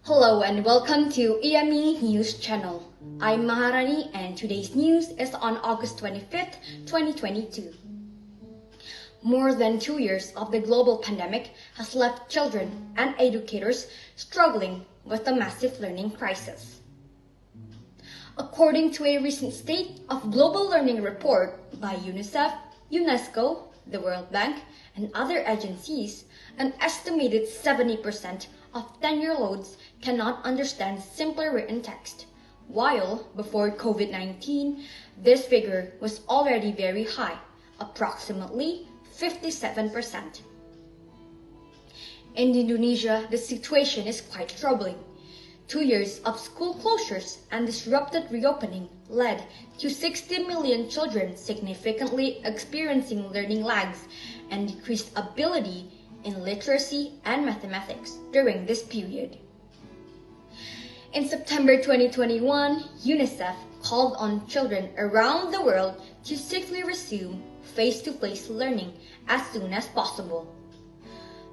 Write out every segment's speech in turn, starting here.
Hello and welcome to EME News Channel. I'm Maharani and today's news is on August 25th, 2022. More than 2 years of the global pandemic has left children and educators struggling with a massive learning crisis. According to a recent State of Global Learning report by UNICEF, UNESCO, the World Bank, and other agencies, an estimated 70% of 10-year-olds cannot understand simpler written text, while before COVID-19, this figure was already very high, approximately 57%. In Indonesia, the situation is quite troubling. 2 years of school closures and disrupted reopening led to 60 million children significantly experiencing learning lags and decreased ability in literacy and mathematics during this period. In September 2021, UNICEF called on children around the world to safely resume face-to-face learning as soon as possible.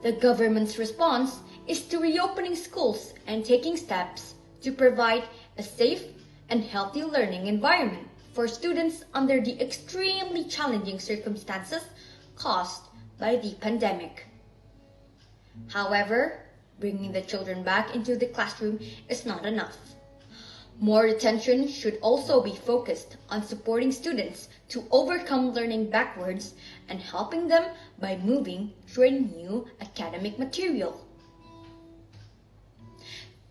The government's response is to reopening schools and taking steps to provide a safe and healthy learning environment for students under the extremely challenging circumstances caused by the pandemic. However, bringing the children back into the classroom is not enough. More attention should also be focused on supporting students to overcome learning backwards and helping them by moving to a new academic material.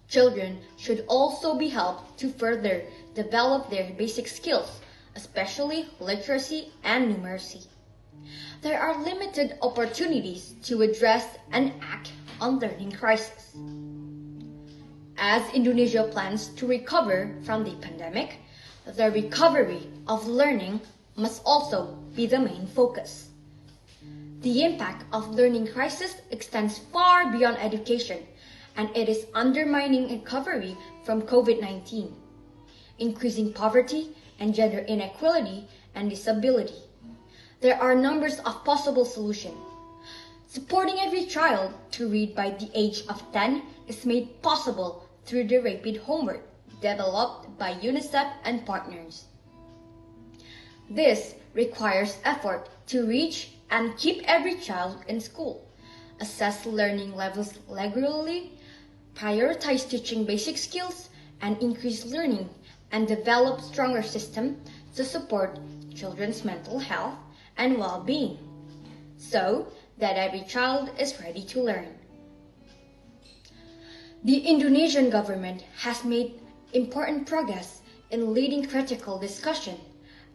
Children should also be helped to further develop their basic skills, especially literacy and numeracy. There are limited opportunities to address and act on learning crisis. As Indonesia plans to recover from the pandemic, the recovery of learning must also be the main focus. The impact of learning crisis extends far beyond education, and it is undermining recovery from COVID-19, increasing poverty and gender inequality and disability. There are numbers of possible solutions. Supporting every child to read by the age of 10 is made possible through the rapid homework developed by UNICEF and partners. This requires effort to reach and keep every child in school, assess learning levels regularly, prioritize teaching basic skills, and increase learning and develop stronger systems to support children's mental health and well-being, so that every child is ready to learn. The Indonesian government has made important progress in leading critical discussion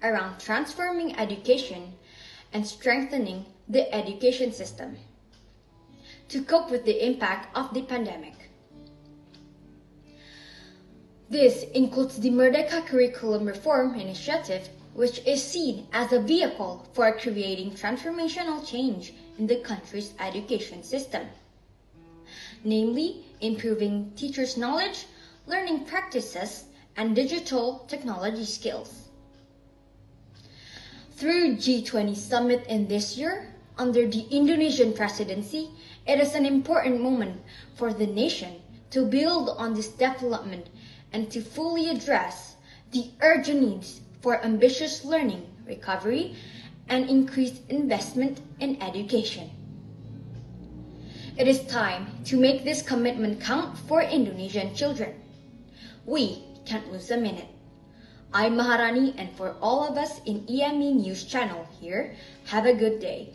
around transforming education and strengthening the education system to cope with the impact of the pandemic. This includes the Merdeka Curriculum Reform Initiative, which is seen as a vehicle for creating transformational change in the country's education system, namely improving teachers' knowledge, learning practices, and digital technology skills. Through G20 Summit in this year, under the Indonesian presidency, it is an important moment for the nation to build on this development and to fully address the urgent needs for ambitious learning recovery and increased investment in education. It is time to make this commitment count for Indonesian children. We can't lose a minute. I'm Maharani, and for all of us in EME News Channel here, have a good day.